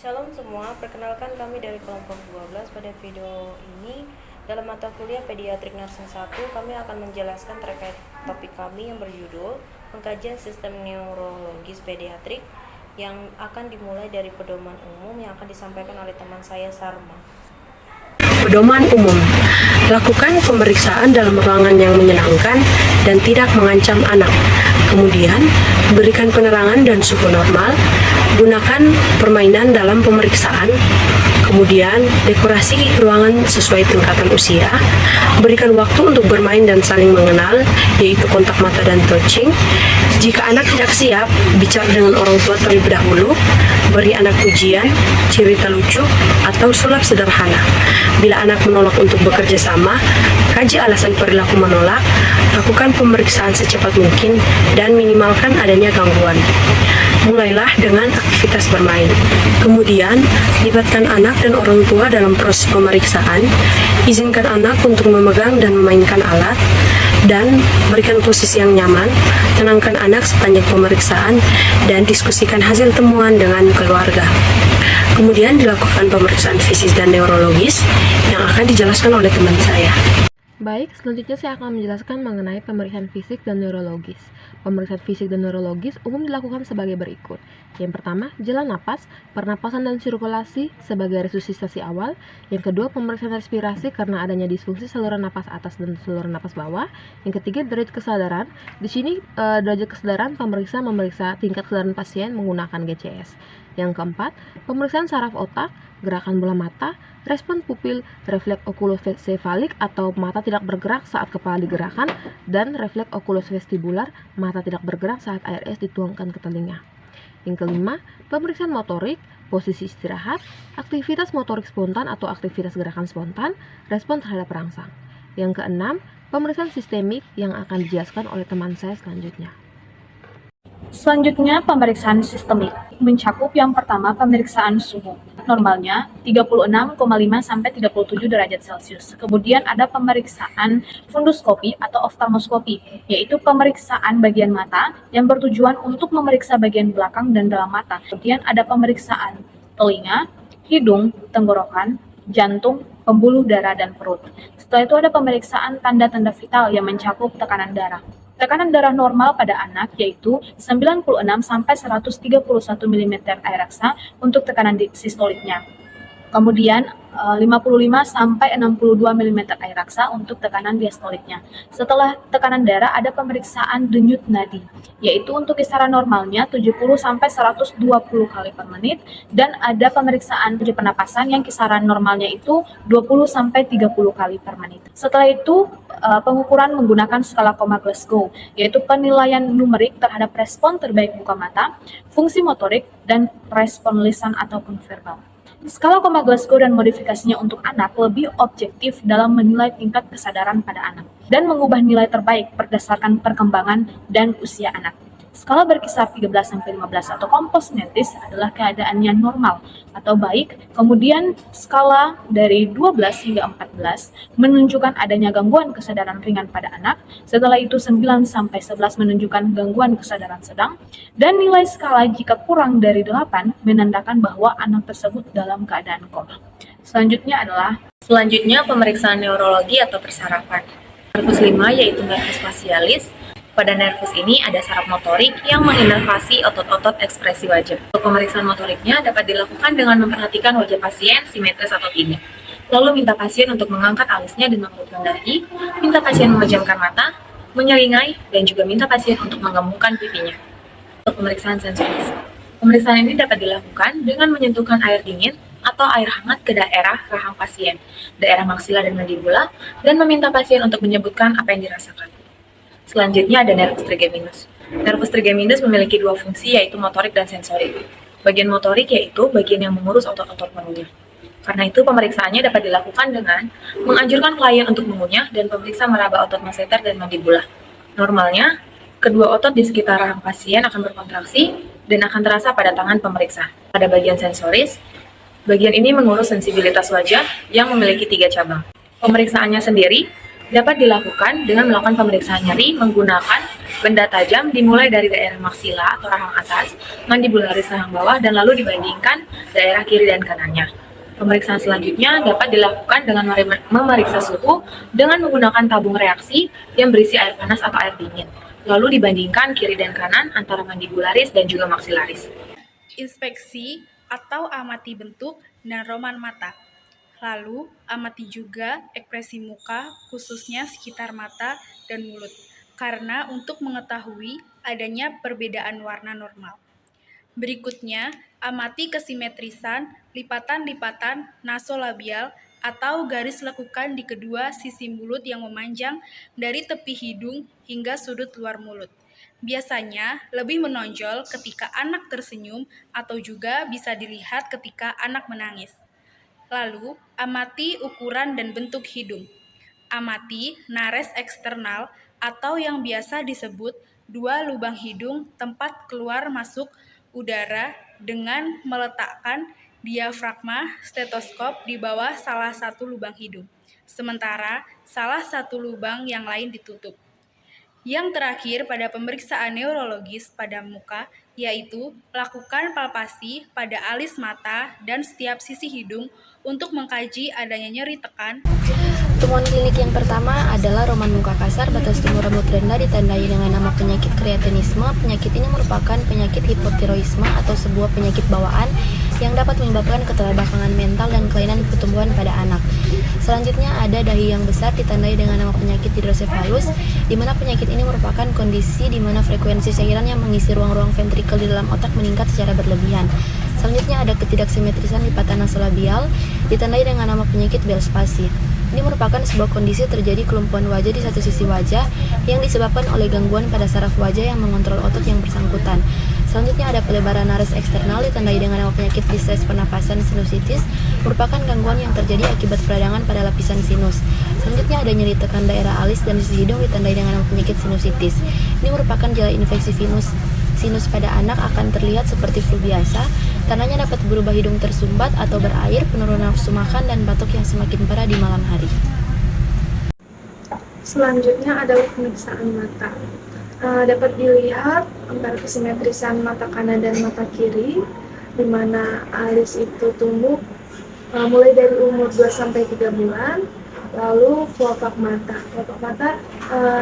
Shalom semua, perkenalkan kami dari kelompok 12. Pada video ini, dalam mata kuliah Pediatrik Nursing 1, kami akan menjelaskan terkait topik kami yang berjudul Pengkajian Sistem Neurologis Pediatrik yang akan dimulai dari pedoman umum yang akan disampaikan oleh teman saya, Sarma. Pedoman umum: lakukan pemeriksaan dalam ruangan yang menyenangkan dan tidak mengancam anak. Kemudian, berikan penerangan dan suhu normal. Gunakan permainan dalam pemeriksaan. Kemudian, dekorasi ruangan sesuai tingkatan usia. Berikan waktu untuk bermain dan saling mengenal, yaitu kontak mata dan touching. Jika anak tidak siap, bicara dengan orang tua terlebih dahulu. Beri anak pujian, cerita lucu, atau sulap sederhana. Bila anak menolak untuk bekerja sama, kaji alasan perilaku menolak, lakukan pemeriksaan secepat mungkin, dan minimalkan adanya gangguan. Mulailah dengan aktivitas bermain. Kemudian, libatkan anak dan orang tua dalam proses pemeriksaan. Izinkan anak untuk memegang dan memainkan alat, dan berikan posisi yang nyaman. Tenangkan anak sepanjang pemeriksaan, dan diskusikan hasil temuan dengan keluarga. Kemudian dilakukan pemeriksaan fisik dan neurologis yang akan dijelaskan oleh teman saya. Baik, selanjutnya saya akan menjelaskan mengenai pemeriksaan fisik dan neurologis. Pemeriksaan fisik dan neurologis umum dilakukan sebagai berikut. Yang pertama, jalan napas, pernapasan dan sirkulasi sebagai resusitasi awal. Yang kedua, pemeriksaan respirasi karena adanya disfungsi saluran napas atas dan saluran napas bawah. Yang ketiga, derajat kesadaran. Di sini derajat kesadaran memeriksa tingkat kesadaran pasien menggunakan GCS. Yang keempat, pemeriksaan saraf otak, gerakan bola mata, respon pupil, refleks okulosefalik atau mata tidak bergerak saat kepala digerakkan, dan refleks okulosvestibular, mata tidak bergerak saat air es dituangkan ke telinga. Yang kelima, pemeriksaan motorik, posisi istirahat, aktivitas motorik spontan atau aktivitas gerakan spontan, respon terhadap perangsang. Yang keenam, pemeriksaan sistemik yang akan dijelaskan oleh teman saya selanjutnya. Selanjutnya, pemeriksaan sistemik mencakup yang pertama pemeriksaan suhu. Normalnya 36,5 sampai 37 derajat Celcius. Kemudian ada pemeriksaan funduskopi atau oftalmoskopi, yaitu pemeriksaan bagian mata yang bertujuan untuk memeriksa bagian belakang dan dalam mata. Kemudian ada pemeriksaan telinga, hidung, tenggorokan, jantung, pembuluh darah, dan perut. Setelah itu ada pemeriksaan tanda-tanda vital yang mencakup tekanan darah. Tekanan darah normal pada anak yaitu 96 sampai 131 mm air raksa untuk tekanan sistoliknya. Kemudian 55 sampai 62 mm air raksa untuk tekanan diastoliknya. Setelah tekanan darah ada pemeriksaan denyut nadi, yaitu untuk kisaran normalnya 70 sampai 120 kali per menit, dan ada pemeriksaan pernapasan yang kisaran normalnya itu 20 sampai 30 kali per menit. Setelah itu pengukuran menggunakan skala koma Glasgow, yaitu penilaian numerik terhadap respon terbaik buka mata, fungsi motorik, dan respon lisan ataupun verbal. Skala koma Glasgow dan modifikasinya untuk anak lebih objektif dalam menilai tingkat kesadaran pada anak dan mengubah nilai terbaik berdasarkan perkembangan dan usia anak. Skala berkisar 13-15 atau komposmentis adalah keadaannya normal atau baik. Kemudian skala dari 12 hingga 14 menunjukkan adanya gangguan kesadaran ringan pada anak. Setelah itu 9-11 menunjukkan gangguan kesadaran sedang. Dan nilai skala jika kurang dari 8 menandakan bahwa anak tersebut dalam keadaan koma. Selanjutnya pemeriksaan neurologi atau persarafan. Nervus 5 yaitu nervus facialis. Pada nervus ini ada saraf motorik yang menginervasi otot-otot ekspresi wajah. Untuk pemeriksaan motoriknya dapat dilakukan dengan memperhatikan wajah pasien simetris atau tidak. Lalu minta pasien untuk mengangkat alisnya dan mengerutkan dahi, minta pasien memejamkan mata, menyeringai, dan juga minta pasien untuk menggembungkan pipinya. Untuk pemeriksaan sensoris, pemeriksaan ini dapat dilakukan dengan menyentuhkan air dingin atau air hangat ke daerah rahang pasien, daerah maksila dan mandibula, dan meminta pasien untuk menyebutkan apa yang dirasakan. Selanjutnya ada nervus trigeminus. Nervus trigeminus memiliki dua fungsi, yaitu motorik dan sensorik. Bagian motorik yaitu bagian yang mengurus otot-otot mengunyah. Karena itu pemeriksaannya dapat dilakukan dengan menganjurkan klien untuk mengunyah dan pemeriksa meraba otot masseter dan mandibula. Normalnya, kedua otot di sekitar rahang pasien akan berkontraksi dan akan terasa pada tangan pemeriksa. Pada bagian sensoris, bagian ini mengurus sensibilitas wajah yang memiliki 3 cabang. Pemeriksaannya sendiri dapat dilakukan dengan melakukan pemeriksaan nyeri menggunakan Benda tajam dimulai dari daerah maksila atau rahang atas, mandibularis rahang bawah, dan lalu dibandingkan daerah kiri dan kanannya. Pemeriksaan selanjutnya dapat dilakukan dengan memeriksa suhu dengan menggunakan tabung reaksi yang berisi air panas atau air dingin. Lalu dibandingkan kiri dan kanan antara mandibularis dan juga maksilaris. Inspeksi atau amati bentuk dan roman mata. Lalu, amati juga ekspresi muka, khususnya sekitar mata dan mulut, karena untuk mengetahui adanya perbedaan warna normal. Berikutnya, amati kesimetrisan, lipatan-lipatan nasolabial atau garis lekukan di kedua sisi mulut yang memanjang dari tepi hidung hingga sudut luar mulut. Biasanya lebih menonjol ketika anak tersenyum atau juga bisa dilihat ketika anak menangis. Lalu, amati ukuran dan bentuk hidung. Amati nares eksternal atau yang biasa disebut dua lubang hidung tempat keluar masuk udara dengan meletakkan diafragma stetoskop di bawah salah satu lubang hidung, sementara salah satu lubang yang lain ditutup. Yang terakhir pada pemeriksaan neurologis pada muka, yaitu lakukan palpasi pada alis mata dan setiap sisi hidung untuk mengkaji adanya nyeri tekan. Temuan klinik yang pertama adalah roman muka kasar, batas tumbuh rambut rendah ditandai dengan nama penyakit kreatinisme. Penyakit ini merupakan penyakit hipotiroidisme atau sebuah penyakit bawaan yang dapat menyebabkan keterbakangan mental dan kelainan pertumbuhan pada anak. Selanjutnya ada dahi yang besar ditandai dengan nama penyakit hidrosefalus, di mana penyakit ini merupakan kondisi di mana frekuensi cairan yang mengisi ruang-ruang ventrikel di dalam otak meningkat secara berlebihan. Selanjutnya ada ketidaksimetrisan lipatan nasolabial ditandai dengan nama penyakit Bell's palsy. Ini merupakan sebuah kondisi terjadi kelumpuhan wajah di satu sisi wajah yang disebabkan oleh gangguan pada saraf wajah yang mengontrol otot yang bersangkutan. Selanjutnya ada pelebaran nares eksternal ditandai dengan nama penyakit distress pernapasan sinusitis, merupakan gangguan yang terjadi akibat peradangan pada lapisan sinus. Selanjutnya ada nyeri tekan daerah alis dan sisi hidung ditandai dengan nama penyakit sinusitis. Ini merupakan gejala infeksi sinus pada anak akan terlihat seperti flu biasa. Tandanya dapat berubah hidung tersumbat atau berair, penurunan nafsu makan, dan batuk yang semakin parah di malam hari. Selanjutnya adalah pemeriksaan mata. Dapat dilihat antara kesimetrisan mata kanan dan mata kiri, di mana alis itu tumbuh mulai dari umur 2-3 bulan. Lalu kelopak mata. Kelopak mata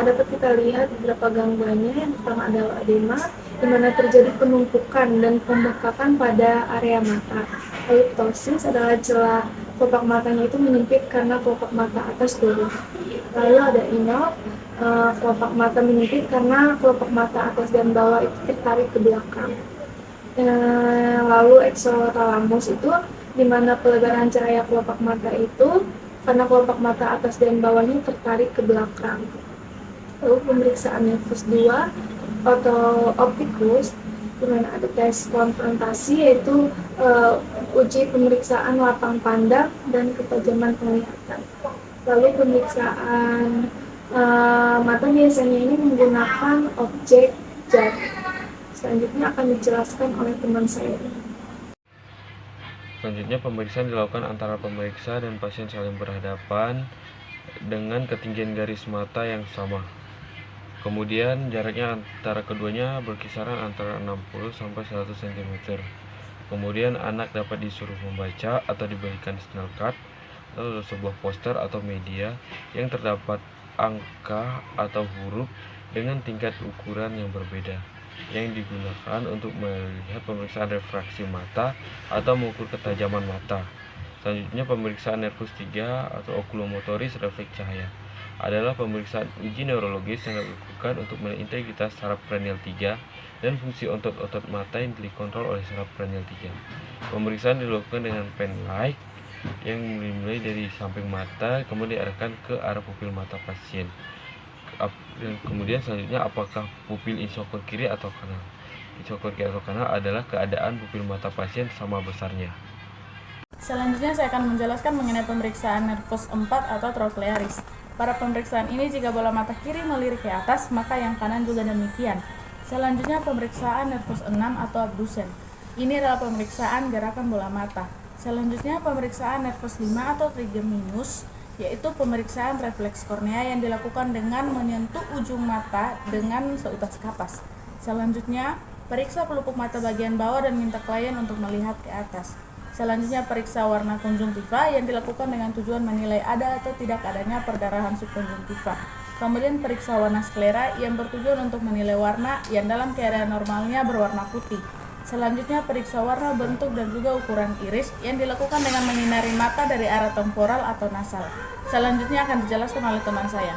dapat kita lihat beberapa gangguannya. Yang pertama adalah edema, di mana terjadi penumpukan dan pembekakan pada area mata. Lalu ptosis adalah celah kelopak matanya itu menyempit karena kelopak mata atas turun. Lalu ada inop, kelopak mata menyempit karena kelopak mata atas dan bawah itu tertarik ke belakang. Lalu exotalamus itu di mana pelebaran cahaya kelopak mata itu karena kelopak mata atas dan bawahnya tertarik ke belakang. Lalu pemeriksaan nervus 2 atau optikus, di mana ada tes konfrontasi, yaitu uji pemeriksaan lapang pandang dan ketajaman penglihatan. Lalu pemeriksaan mata biasanya ini menggunakan objek jari. Selanjutnya akan dijelaskan oleh teman saya. Selanjutnya pemeriksaan dilakukan antara pemeriksa dan pasien saling berhadapan dengan ketinggian garis mata yang sama. Kemudian jaraknya antara keduanya berkisaran antara 60-100 cm. Kemudian anak dapat disuruh membaca atau diberikan sinyal card atau sebuah poster atau media yang terdapat angka atau huruf dengan tingkat ukuran yang berbeda, yang digunakan untuk melihat pemeriksaan refraksi mata atau mengukur ketajaman mata. Selanjutnya pemeriksaan nervus 3 atau okulomotoris refleks cahaya adalah pemeriksaan uji neurologis yang dilakukan untuk menilai integritas saraf kranial 3 dan fungsi otot-otot mata yang dikontrol oleh saraf kranial 3. Pemeriksaan dilakukan dengan pen light yang dimulai dari samping mata kemudian diarahkan ke arah pupil mata pasien. Kemudian selanjutnya apakah pupil insokor kiri atau kanan. Insokor kiri atau kanan adalah keadaan pupil mata pasien sama besarnya. Selanjutnya saya akan menjelaskan mengenai pemeriksaan nervus 4 atau troclearis. Pada pemeriksaan ini jika bola mata kiri melirik ke atas, maka yang kanan juga demikian. Selanjutnya pemeriksaan nervus 6 atau abdusen. Ini adalah pemeriksaan gerakan bola mata. Selanjutnya pemeriksaan nervus 5 atau trigeminus, yaitu pemeriksaan refleks kornea yang dilakukan dengan menyentuh ujung mata dengan seutas kapas. Selanjutnya, periksa pelupuk mata bagian bawah dan minta klien untuk melihat ke atas. Selanjutnya, periksa warna konjungtiva yang dilakukan dengan tujuan menilai ada atau tidak adanya perdarahan subkonjungtiva. Kemudian periksa warna sklera yang bertujuan untuk menilai warna yang dalam keadaan normalnya berwarna putih. Selanjutnya, periksa warna, bentuk, dan juga ukuran iris yang dilakukan dengan menyinari mata dari arah temporal atau nasal. Selanjutnya akan dijelaskan oleh teman saya.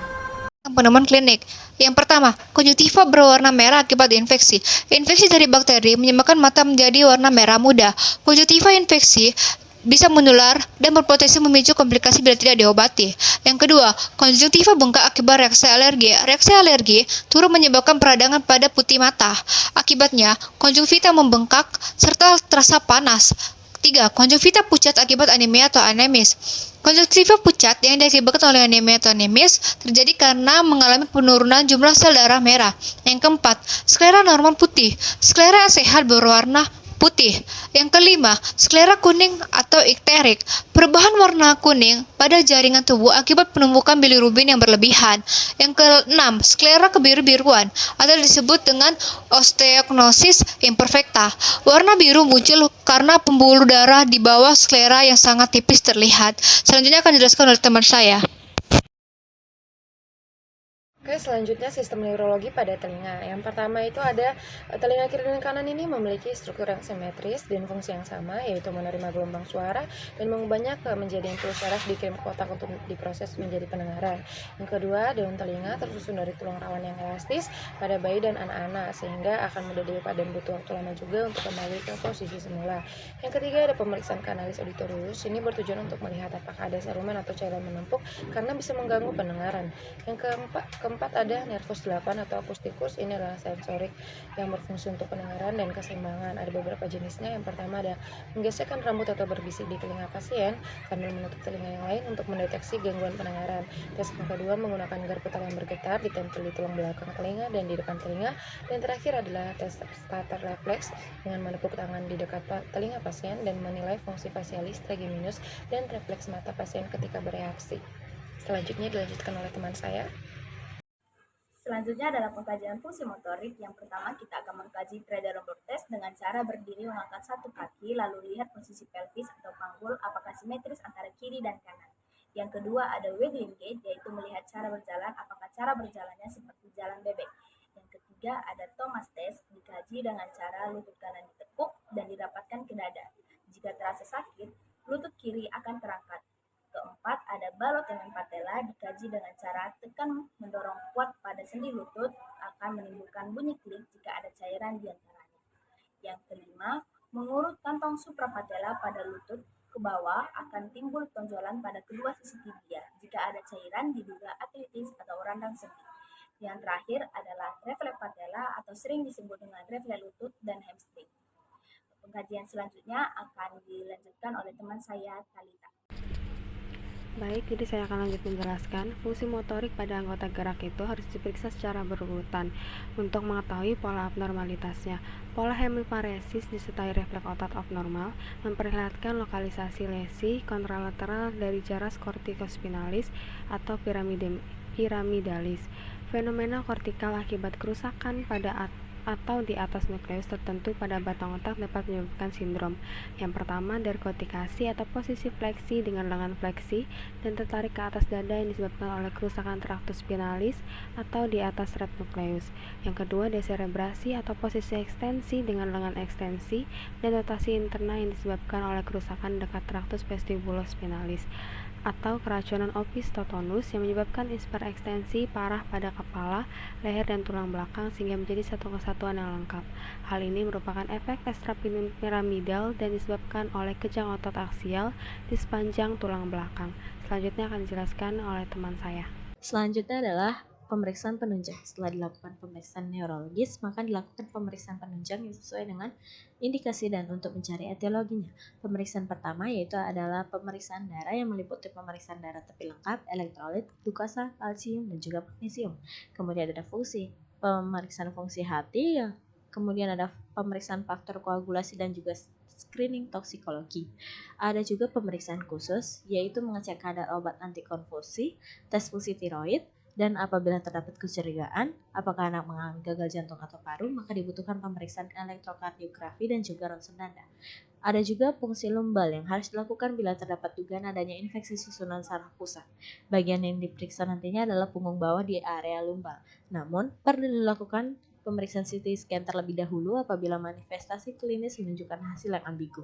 Penemuan klinik. Yang pertama, konjungtiva berwarna merah akibat infeksi. Infeksi dari bakteri menyebabkan mata menjadi warna merah muda. Konjungtiva infeksi bisa menular dan berpotensi memicu komplikasi bila tidak diobati. Yang kedua, konjungtiva bengkak akibat reaksi alergi. Reaksi alergi turut menyebabkan peradangan pada putih mata. Akibatnya, konjungtiva membengkak serta terasa panas. 3. Konjungtiva pucat akibat anemia atau anemis. Konjungtiva pucat yang diakibatkan oleh anemia atau anemis terjadi karena mengalami penurunan jumlah sel darah merah. Yang keempat, sklera normal putih. Sklera sehat berwarna putih. Yang kelima, sklera kuning atau ikterik. Perubahan warna kuning pada jaringan tubuh akibat penumbukan bilirubin yang berlebihan. Yang keenam, sklera kebiru-biruan atau disebut dengan osteognosis imperfecta. Warna biru muncul karena pembuluh darah di bawah sklera yang sangat tipis terlihat. Selanjutnya akan dijelaskan oleh teman saya. Oke, selanjutnya sistem neurologi pada telinga. Yang pertama itu ada telinga kiri dan kanan ini memiliki struktur yang simetris dan fungsi yang sama, yaitu menerima gelombang suara dan mengubahnya menjadi impuls syaraf dikirim ke otak untuk diproses menjadi pendengaran. Yang kedua, daun telinga tersusun dari tulang rawan yang elastis pada bayi dan anak-anak, sehingga akan mudah dilupa dan butuh waktu lama juga untuk kembali ke posisi semula. Yang ketiga, ada pemeriksaan kanalis auditorius. Ini bertujuan untuk melihat apakah ada serumen atau cairan menumpuk karena bisa mengganggu pendengaran. Yang keempat ada nervus 8 atau akustikus. Ini adalah sensorik yang berfungsi untuk pendengaran dan keseimbangan. Ada beberapa jenisnya. Yang pertama ada menggesekkan rambut atau berbisik di telinga pasien sambil menutup telinga yang lain untuk mendeteksi gangguan pendengaran. Tes yang kedua menggunakan garpu putar yang bergetar ditempel di tulang belakang telinga dan di depan telinga. Dan terakhir adalah tes starter refleks dengan menepuk tangan di dekat telinga pasien dan menilai fungsi fasialis, trigeminus, dan refleks mata pasien ketika bereaksi. Selanjutnya dilanjutkan oleh teman saya. Selanjutnya adalah pengkajian fungsi motorik. Yang pertama kita akan mengkaji Treadle test dengan cara berdiri mengangkat satu kaki, lalu lihat posisi pelvis atau panggul apakah simetris antara kiri dan kanan. Yang kedua ada waggling gait, yaitu melihat cara berjalan apakah cara berjalannya seperti jalan bebek. Yang ketiga ada Thomas test, dikaji dengan cara lutut kanan ditekuk dan dirapatkan ke dada. Jika terasa sakit, lutut kiri akan terangkat. Keempat, ada balot dengan patella, dikaji dengan cara tekan mendorong kuat pada sendi lutut akan menimbulkan bunyi klik jika ada cairan di antaranya. Yang kelima, mengurut kantong suprapatella pada lutut ke bawah akan timbul tonjolan pada kedua sisi tibia jika ada cairan diduga artritis atau radang sendi. Yang terakhir adalah refleks patella atau sering disebut dengan refleks lutut dan hamstring. Pengkajian selanjutnya akan dilanjutkan oleh teman saya, Talita. Baik, jadi saya akan lanjut menjelaskan. Fungsi motorik pada anggota gerak itu harus diperiksa secara berurutan untuk mengetahui pola abnormalitasnya. Pola hemiparesis disertai refleks otot abnormal memperlihatkan lokalisasi lesi kontralateral dari jaras corticospinalis atau piramidalis. Fenomena kortikal akibat kerusakan pada atau di atas nukleus tertentu pada batang otak dapat menyebabkan sindrom. Yang pertama, derkotikasi atau posisi fleksi dengan lengan fleksi dan tertarik ke atas dada yang disebabkan oleh kerusakan traktus spinalis atau di atas red nukleus. Yang kedua, deserebrasi atau posisi ekstensi dengan lengan ekstensi dan rotasi interna yang disebabkan oleh kerusakan dekat traktus vestibulospinalis atau keracunan opistotonus yang menyebabkan hiperekstensi parah pada kepala, leher, dan tulang belakang sehingga menjadi satu kesatuan yang lengkap. Hal ini merupakan efek ekstrapiramidal dan disebabkan oleh kejang otot aksial di sepanjang tulang belakang. Selanjutnya akan dijelaskan oleh teman saya. Selanjutnya adalah pemeriksaan penunjang. Setelah dilakukan pemeriksaan neurologis, maka dilakukan pemeriksaan penunjang yang sesuai dengan indikasi dan untuk mencari etiologinya. Pemeriksaan pertama yaitu adalah pemeriksaan darah yang meliputi pemeriksaan darah tepi lengkap, elektrolit, glukasa, kalsium, dan juga magnesium. Kemudian ada pemeriksaan fungsi hati, kemudian ada pemeriksaan faktor koagulasi dan juga screening toksikologi. Ada juga pemeriksaan khusus, yaitu mengecek kadar obat antikonvulsi, tes fungsi tiroid, dan apabila terdapat kecurigaan apakah anak mengalami gagal jantung atau paru, maka dibutuhkan pemeriksaan elektrokardiografi dan juga ronsen dada. Ada juga fungsi lumbal yang harus dilakukan bila terdapat dugaan adanya infeksi susunan saraf pusat. Bagian yang diperiksa nantinya adalah punggung bawah di area lumbal. Namun, perlu dilakukan pemeriksaan CT scan terlebih dahulu apabila manifestasi klinis menunjukkan hasil yang ambigu.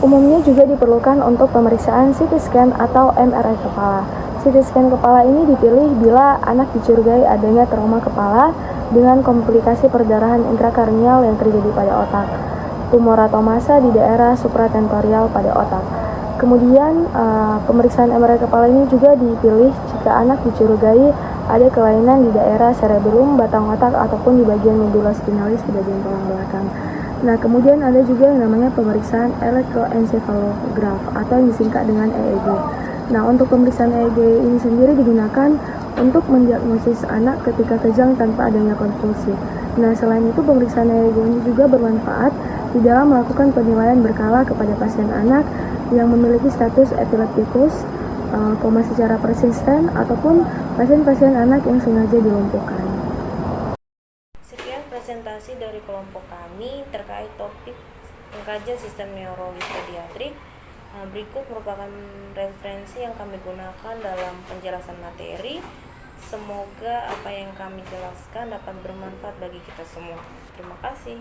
Umumnya juga diperlukan untuk pemeriksaan CT scan atau MRI kepala. CT scan kepala ini dipilih bila anak dicurigai adanya trauma kepala dengan komplikasi perdarahan intrakarnial yang terjadi pada otak, tumor atau massa di daerah supratentorial pada otak. Kemudian pemeriksaan MRI kepala ini juga dipilih jika anak dicurigai ada kelainan di daerah cerebellum, batang otak, ataupun di bagian medula spinalis di bagian tulang belakang. Nah, kemudian ada juga yang namanya pemeriksaan elektroencephalograph atau yang disingkat dengan EEG. Nah, untuk pemeriksaan EEG ini sendiri digunakan untuk mendiagnosis anak ketika kejang tanpa adanya konvulsi. Nah, selain itu pemeriksaan EEG ini juga bermanfaat di dalam melakukan penilaian berkala kepada pasien anak yang memiliki status epileptikus, koma secara persisten, ataupun pasien-pasien anak yang sengaja dilumpuhkan. Sekian presentasi dari kelompok kami terkait topik pengkajian sistem neurologis pediatrik. Berikut merupakan referensi yang kami gunakan dalam penjelasan materi. Semoga apa yang kami jelaskan dapat bermanfaat bagi kita semua. Terima kasih.